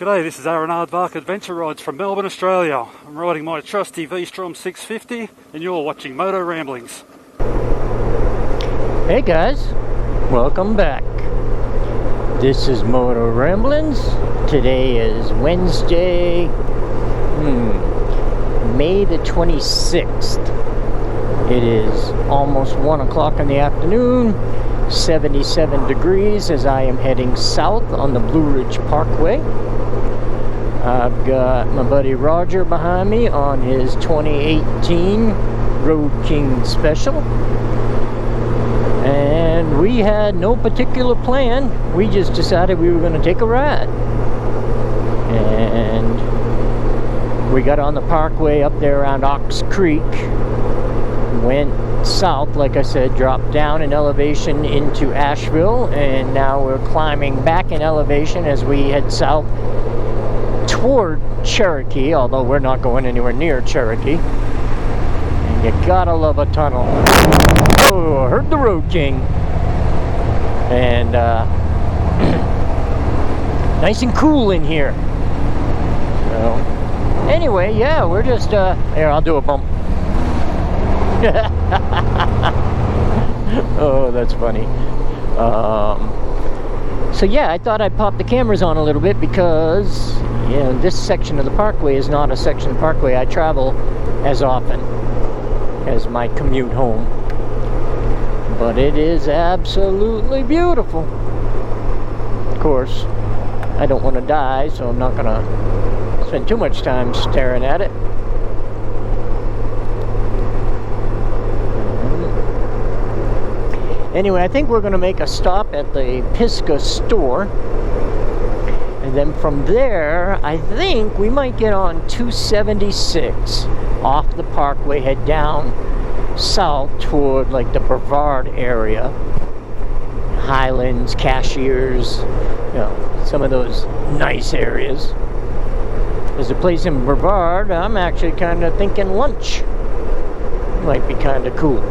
G'day, this is Aaron Aardvark Adventure Rides from Melbourne, Australia. I'm riding my trusty VStrom 650 and you're watching Motoramblings. Hey guys, welcome back. This is Motoramblings. Today is Wednesday, May the 26th. It is almost 1 o'clock in the afternoon, 77 degrees as I am heading south on the Blue Ridge Parkway. I've got my buddy Roger behind me on his 2018 Road King Special. And we had no particular plan. We just decided we were going to take a ride. And we got on the parkway up there around Ox Creek. Went south, like I said, dropped down in elevation into Asheville. And now we're climbing back in elevation as we head south toward Cherokee, although we're not going anywhere near Cherokee. And you gotta love a tunnel. Oh, I heard the Road King. And nice and cool in here. So anyway, yeah, we're just here, I'll do a bump. Oh, that's funny. So yeah, I thought I'd pop the cameras on a little bit because, you know, this section of the parkway is not a section of the parkway I travel as often as my commute home. But it is absolutely beautiful. Of course, I don't want to die, so I'm not going to spend too much time staring at it. Anyway, I think we're going to make a stop at the Pisgah store. And then from there, I think we might get on 276 off the parkway, head down south toward like the Brevard area. Highlands, Cashiers, you know, some of those nice areas. There's a place in Brevard, I'm actually kind of thinking lunch might be kind of cool.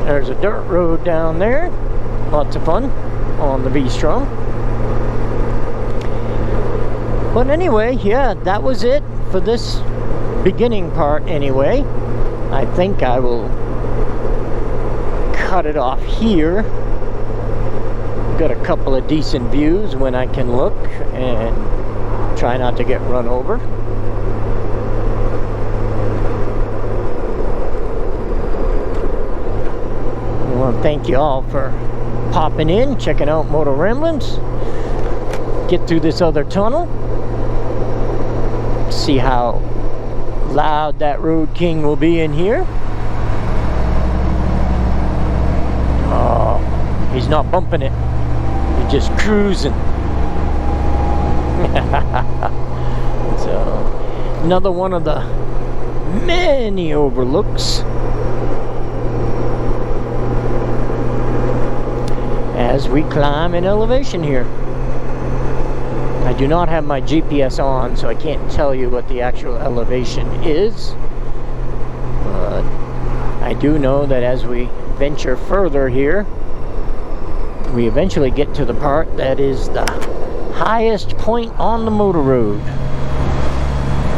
There's a dirt road down there. Lots of fun on the VStrom. But anyway, yeah, that was it for this beginning part anyway. I think I will cut it off here. Got a couple of decent views when I can look and try not to get run over. I want to thank you all for popping in, checking out Motoramblings. Get through this other tunnel. See how loud that Road King will be in here. Oh, he's not bumping it. He's just cruising. So, another one of the many overlooks as we climb in elevation here. I do not have my GPS on, so I can't tell you what the actual elevation is. But I do know that as we venture further here, we eventually get to the part that is the highest point on the motor road.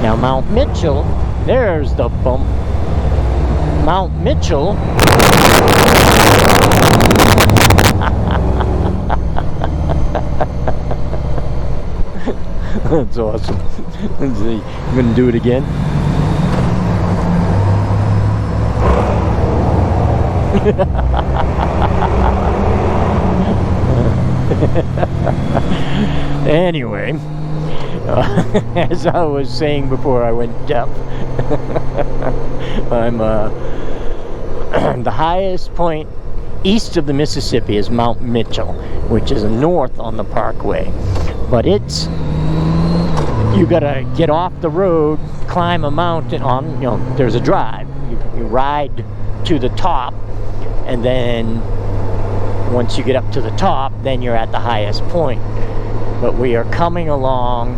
Now Mount Mitchell, there's the bump. Mount Mitchell that's awesome. Let's see. I'm gonna do it again. Anyway, as I was saying before I went deaf, I'm the highest point east of the Mississippi is Mount Mitchell, which is north on the parkway. But it's, you gotta get off the road, climb a mountain on, you know, there's a drive. You ride to the top, and then once you get up to the top, then you're at the highest point. But we are coming along,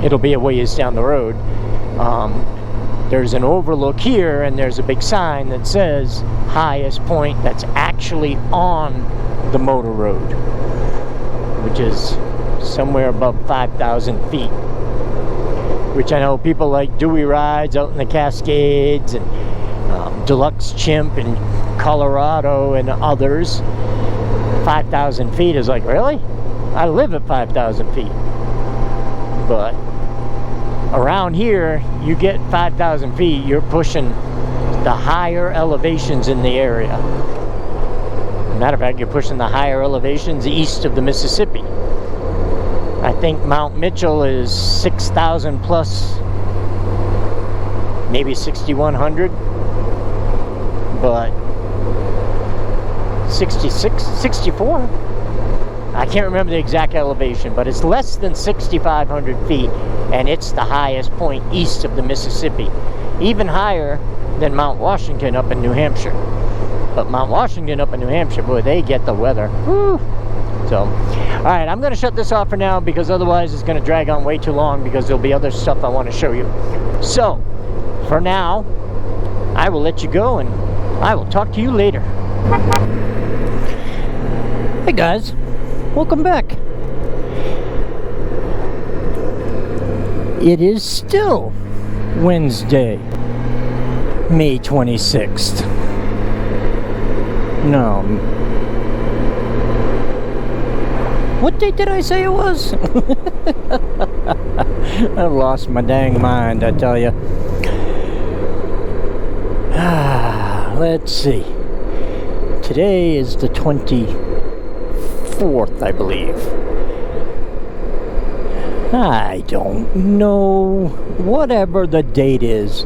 it'll be a ways down the road. There's an overlook here, and there's a big sign that says highest point that's actually on the motor road, which is somewhere above 5,000 feet. Which I know people like Dewey Rides out in the Cascades and Deluxe Chimp in Colorado and others. 5,000 feet is like, really? I live at 5,000 feet. But around here, you get 5,000 feet, you're pushing the higher elevations in the area. Matter of fact, you're pushing the higher elevations east of the Mississippi. I think Mount Mitchell is 6,000 plus, maybe 6,100, but 66, 64? I can't remember the exact elevation, but it's less than 6,500 feet, and it's the highest point east of the Mississippi. Even higher than Mount Washington up in New Hampshire. But Mount Washington up in New Hampshire, boy, they get the weather. Woo! So, all right, I'm going to shut this off for now because otherwise it's going to drag on way too long because there'll be other stuff I want to show you. So, for now, I will let you go and I will talk to you later. Hey guys, welcome back. It is still Wednesday, May 26th. No. What date did I say it was? I lost my dang mind, I tell you. Let's see. Today is the 24th, I believe. I don't know. Whatever the date is.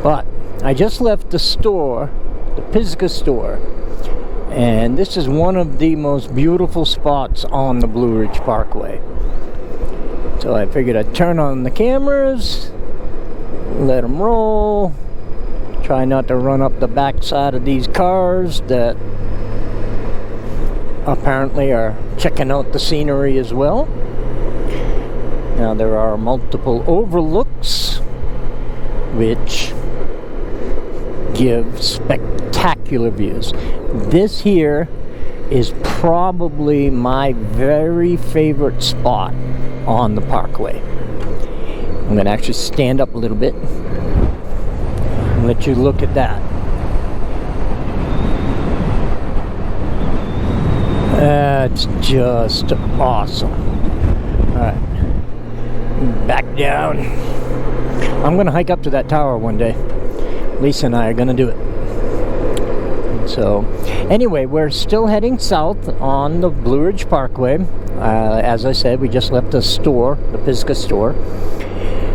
But I just left the store, the Pisgah store. And this is one of the most beautiful spots on the Blue Ridge Parkway. So I figured I'd turn on the cameras, let them roll, try not to run up the backside of these cars that apparently are checking out the scenery as well. Now there are multiple overlooks which give spectacular views. This here is probably my very favorite spot on the parkway. I'm going to actually stand up a little bit and let you look at that. That's just awesome. Alright, back down. I'm going to hike up to that tower one day. Lisa and I are going to do it. So, anyway, we're still heading south on the Blue Ridge Parkway. As I said, we just left the store, the Pisgah store.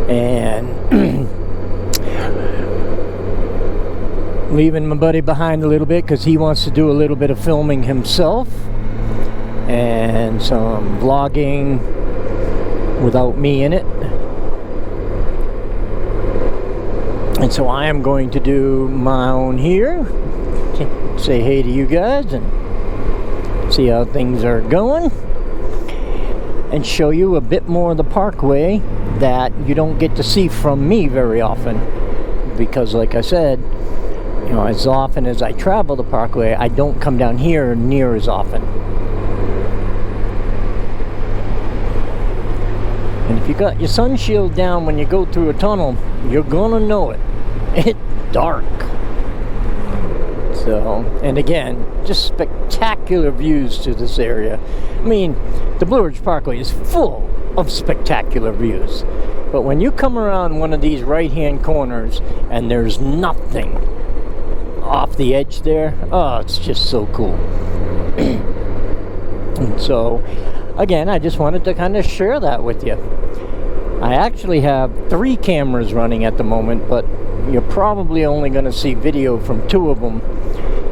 And leaving my buddy behind a little bit because he wants to do a little bit of filming himself. And some vlogging without me in it. And so I am going to do my own here. Say hey to you guys and see how things are going. And show you a bit more of the parkway that you don't get to see from me very often. Because like I said, you know, as often as I travel the parkway, I don't come down here near as often. And if you got your sun shield down when you go through a tunnel, you're gonna know it. It's dark. So, and again, just spectacular views to this area. I mean, the Blue Ridge Parkway is full of spectacular views. But when you come around one of these right-hand corners and there's nothing off the edge there, oh, it's just so cool. And so, again, I just wanted to kind of share that with you. I actually have 3 cameras running at the moment, but you're probably only going to see video from 2 of them,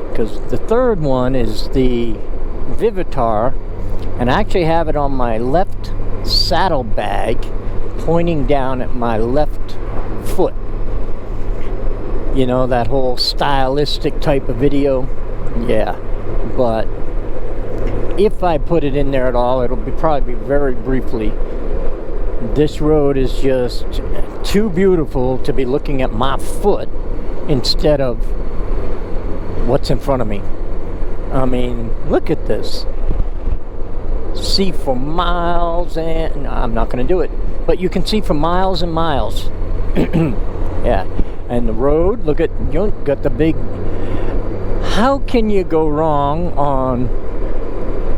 because the third one is the Vivitar, and I actually have it on my left saddlebag pointing down at my left foot. You know, that whole stylistic type of video? Yeah, but if I put it in there at all, it'll probably be very briefly. This road is just too beautiful to be looking at my foot instead of what's in front of me. I mean, look at this. see for miles, and no, I'm not going to do it, but you can see for miles and miles. Yeah, and the road, look at, you got the big, how can you go wrong on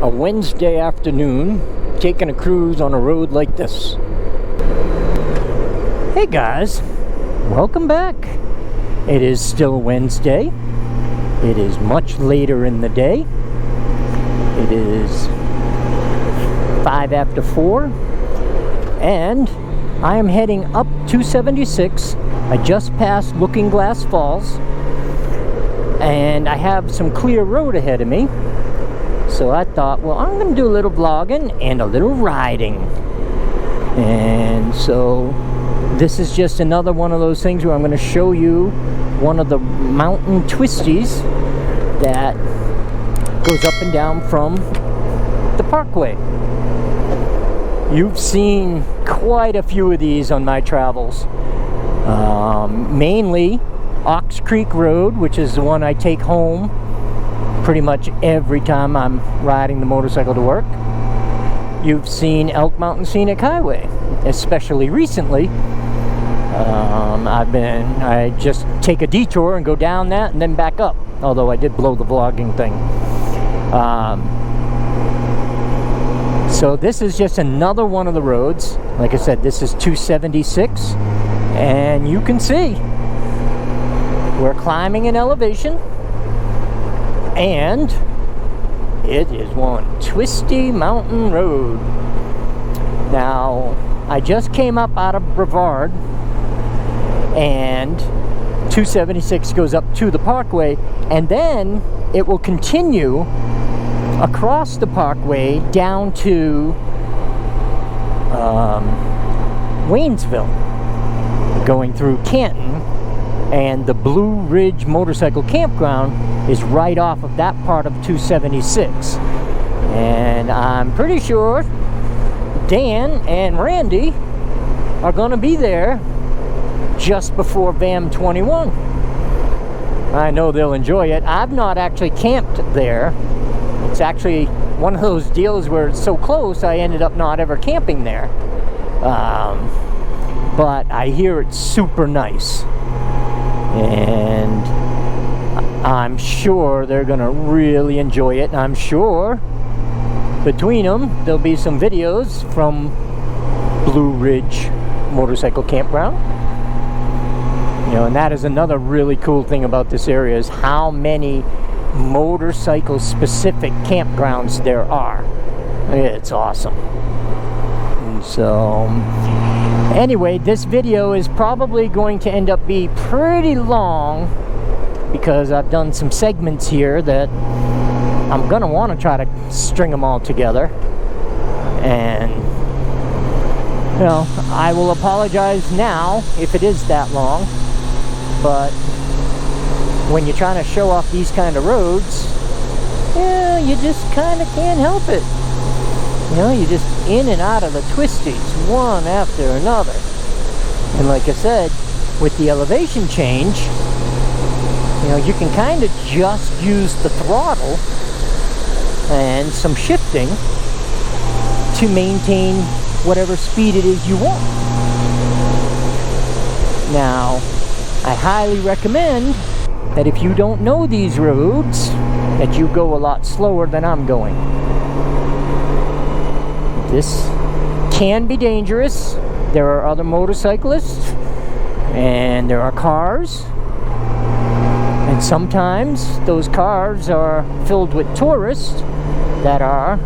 a Wednesday afternoon taking a cruise on a road like this? Hey guys, welcome back. It is still Wednesday. It is much later in the day. It is 5 after 4, and I am heading up 276. I just passed Looking Glass Falls, and I have some clear road ahead of me. So I thought, well, I'm going to do a little vlogging and a little riding. And so this is just another one of those things where I'm going to show you one of the mountain twisties that goes up and down from the parkway. You've seen quite a few of these on my travels. Mainly Ox Creek Road, which is the one I take home pretty much every time I'm riding the motorcycle to work. You've seen Elk Mountain Scenic Highway, especially recently. I just take a detour and go down that and then back up, although I did blow the vlogging thing. So this is just another one of the roads. Like I said, this is 276, and you can see we're climbing an elevation, and it is one twisty mountain road. Now, I just came up out of Brevard, and 276 goes up to the parkway, and then it will continue across the parkway down to Waynesville, going through Canton, and the Blue Ridge Motorcycle Campground is right off of that part of 276. And I'm pretty sure Dan and Randy are going to be there just before VAM 21. I know they'll enjoy it. I've not actually camped there. It's actually one of those deals where it's so close I ended up not ever camping there. But I hear it's super nice, and I'm sure they're gonna really enjoy it. And I'm sure between them there'll be some videos from Blue Ridge Motorcycle Campground. You know, and that is another really cool thing about this area, is how many motorcycle specific campgrounds there are. It's awesome. And so anyway, this video is probably going to end up being pretty long, because I've done some segments here that I'm gonna want to try to string them all together. And you know, I will apologize now if it is that long, but when you're trying to show off these kind of roads, yeah, you just kind of can't help it. You know, you're just in and out of the twisties, one after another. And like I said, with the elevation change, you know, you can kind of just use the throttle and some shifting to maintain whatever speed it is you want. Now, I highly recommend that if you don't know these roads, that you go a lot slower than I'm going. This can be dangerous. There are other motorcyclists, and there are cars, and sometimes those cars are filled with tourists that are,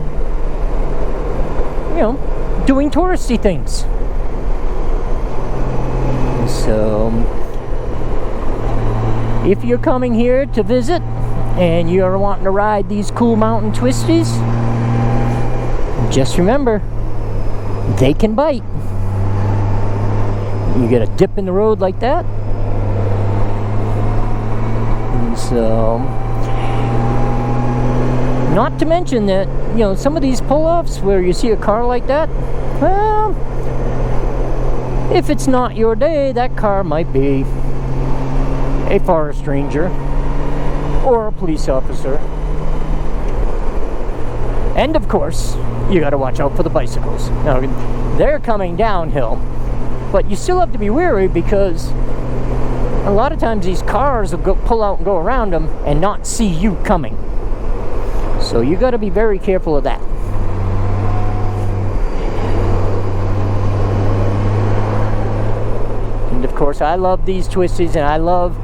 you know, doing touristy things. So if you're coming here to visit and you're wanting to ride these cool mountain twisties, just remember, they can bite. You get a dip in the road like that, and so, not to mention that, you know, some of these pull-offs where you see a car like that, well, if it's not your day, that car might be a forest ranger or a police officer. And of course, you got to watch out for the bicycles. Now, they're coming downhill, but you still have to be wary because a lot of times these cars will pull out and go around them and not see you coming. So you got to be very careful of that. And of course, I love these twisties, and I love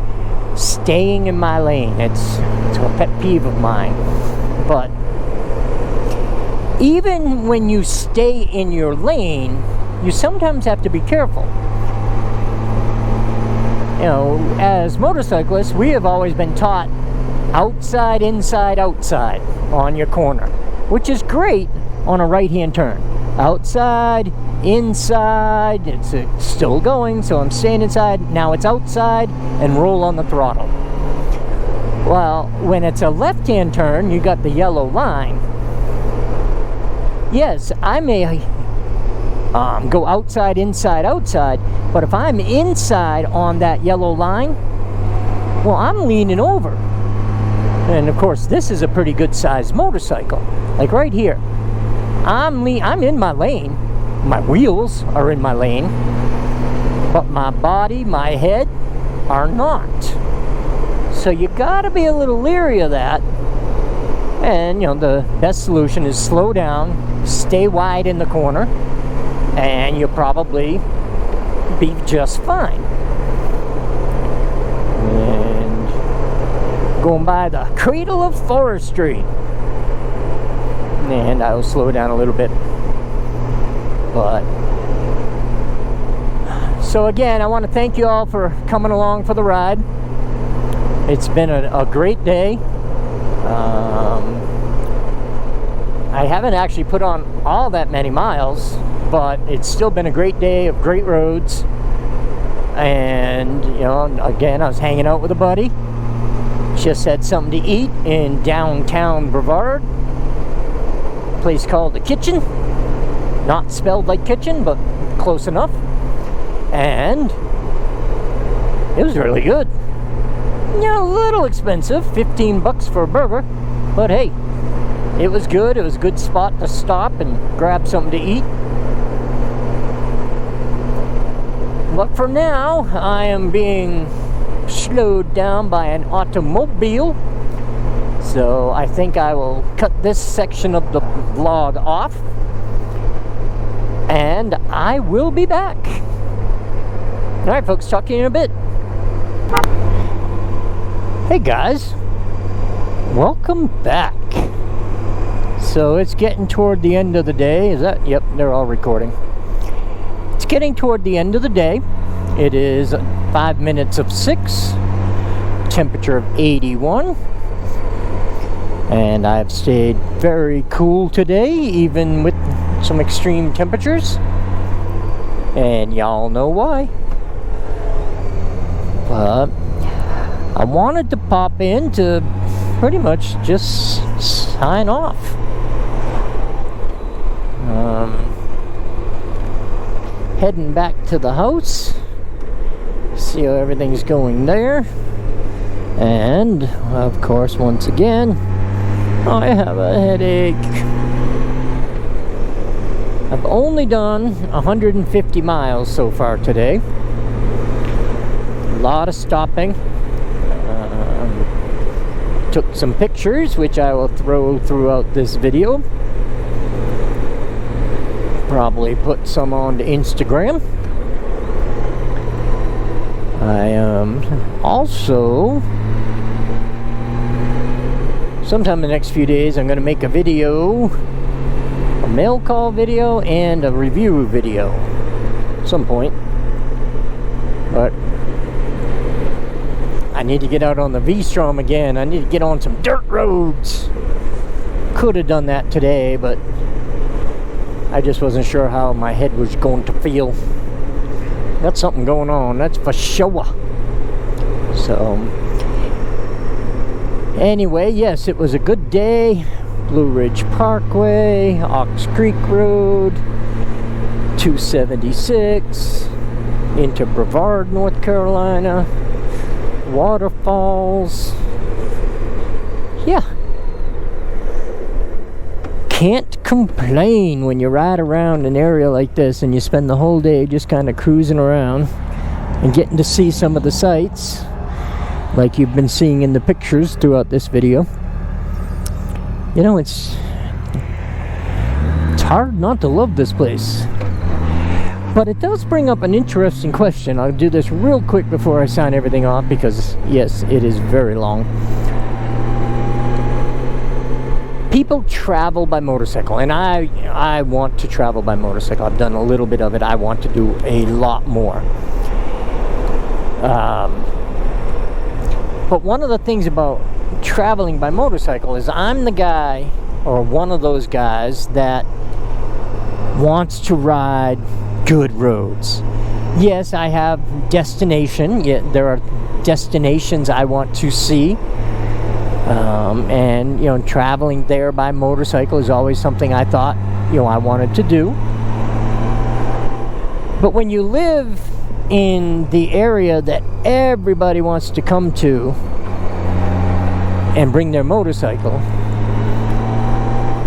staying in my lane. It's a pet peeve of mine. But even when you stay in your lane, you sometimes have to be careful. You know, as motorcyclists, we have always been taught outside, inside, outside on your corner, which is great on a right-hand turn. Outside, inside, it's still going, so I'm staying inside. Now it's outside and roll on the throttle. Well, when it's a left-hand turn, you got the yellow line. Yes, I may go outside, inside, outside, but if I'm inside on that yellow line, well, I'm leaning over. And of course, this is a pretty good sized motorcycle. Like right here, I'm in my lane. My wheels are in my lane, but my body, my head are not. So you gotta be a little leery of that. And you know, the best solution is slow down, stay wide in the corner, and you'll probably be just fine. And going by the cradle of forestry. And I will slow down a little bit. But so again, I want to thank you all for coming along for the ride. It's been a great day. I haven't actually put on all that many miles, but it's still been a great day of great roads. And you know, again, I was hanging out with a buddy. Just had something to eat in downtown Brevard. A place called The Kitchen. Not spelled like kitchen, but close enough. And it was really good. You know, a little expensive, 15 bucks for a burger, but hey, it was good. It was a good spot to stop and grab something to eat. But for now, I am being slowed down by an automobile, so I think I will cut this section of the vlog off, and I will be back. Alright folks, talk to you in a bit. Hey guys, welcome back. So it's getting toward the end of the day. Is that? Yep, they're all recording. It's getting toward the end of the day. It is 5 minutes of 6. Temperature of 81. And I've stayed very cool today, even with some extreme temperatures. And y'all know why. But I wanted to pop in to pretty much just sign off. Heading back to the house, see how everything's going there. And of course, once again, I have a headache. I've only done 150 miles so far today. A lot of stopping. Took some pictures, which I will throw throughout this video. Probably put some on to Instagram. I also, sometime in the next few days, I'm going to make a video, a mail call video and a review video at some point. But I need to get out on the VStrom again. I need to get on some dirt roads. Could have done that today, but I just wasn't sure how my head was going to feel. Got something going on, that's for sure. So, anyway, yes, it was a good day. Blue Ridge Parkway, Ox Creek Road, 276, into Brevard, North Carolina, waterfalls. Yeah. can't complain when you ride around an area like this and you spend the whole day just kind of cruising around and getting to see some of the sights like you've been seeing in the pictures throughout this video. You know, it's hard not to love this place. But it does bring up an interesting question. I'll do this real quick before I sign everything off, because yes, it is very long. People travel by motorcycle, and I want to travel by motorcycle. I've done a little bit of it. I want to do a lot more. But one of the things about traveling by motorcycle is I'm the guy, or one of those guys, that wants to ride good roads. Yes, I have destination. Yeah, there are destinations I want to see. And, you know, traveling there by motorcycle is always something I thought, you know, I wanted to do. But when you live in the area that everybody wants to come to and bring their motorcycle,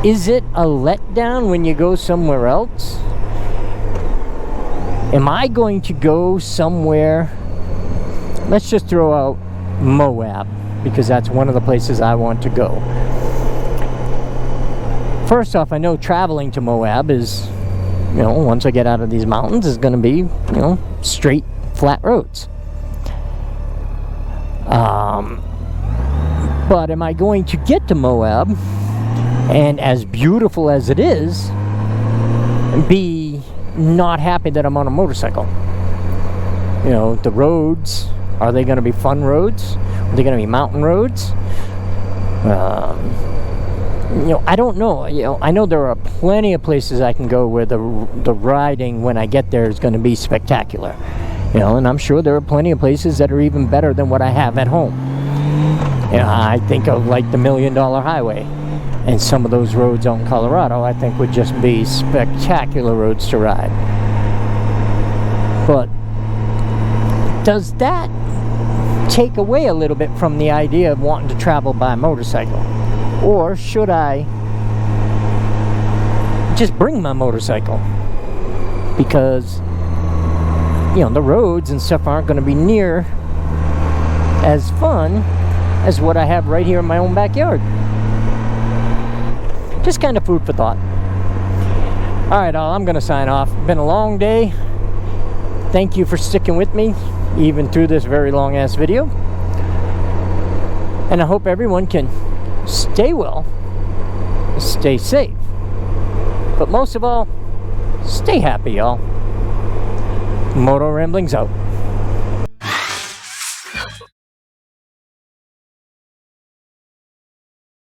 is it a letdown when you go somewhere else? Am I going to go somewhere? Let's just throw out Moab, because that's one of the places I want to go. First off, I know traveling to Moab is, you know, once I get out of these mountains, is going to be, you know, straight, flat roads. But am I going to get to Moab, and as beautiful as it is, be not happy that I'm on a motorcycle? You know, the roads, are they going to be fun roads? Are they going to be mountain roads? You know, I don't know. You know, I know there are plenty of places I can go where the riding when I get there is going to be spectacular. You know, and I'm sure there are plenty of places that are even better than what I have at home. You know, I think of like the $1 Million Highway, and some of those roads out in Colorado I think would just be spectacular roads to ride. But does that take away a little bit from the idea of wanting to travel by motorcycle? Or should I just bring my motorcycle? Because, you know, the roads and stuff aren't going to be near as fun as what I have right here in my own backyard. Just kind of food for thought. Alright, I'm going to sign off. Been a long day. Thank you for sticking with me, even through this very long ass video. And I hope everyone can stay well, stay safe, but most of all, stay happy, y'all. Motoramblings out.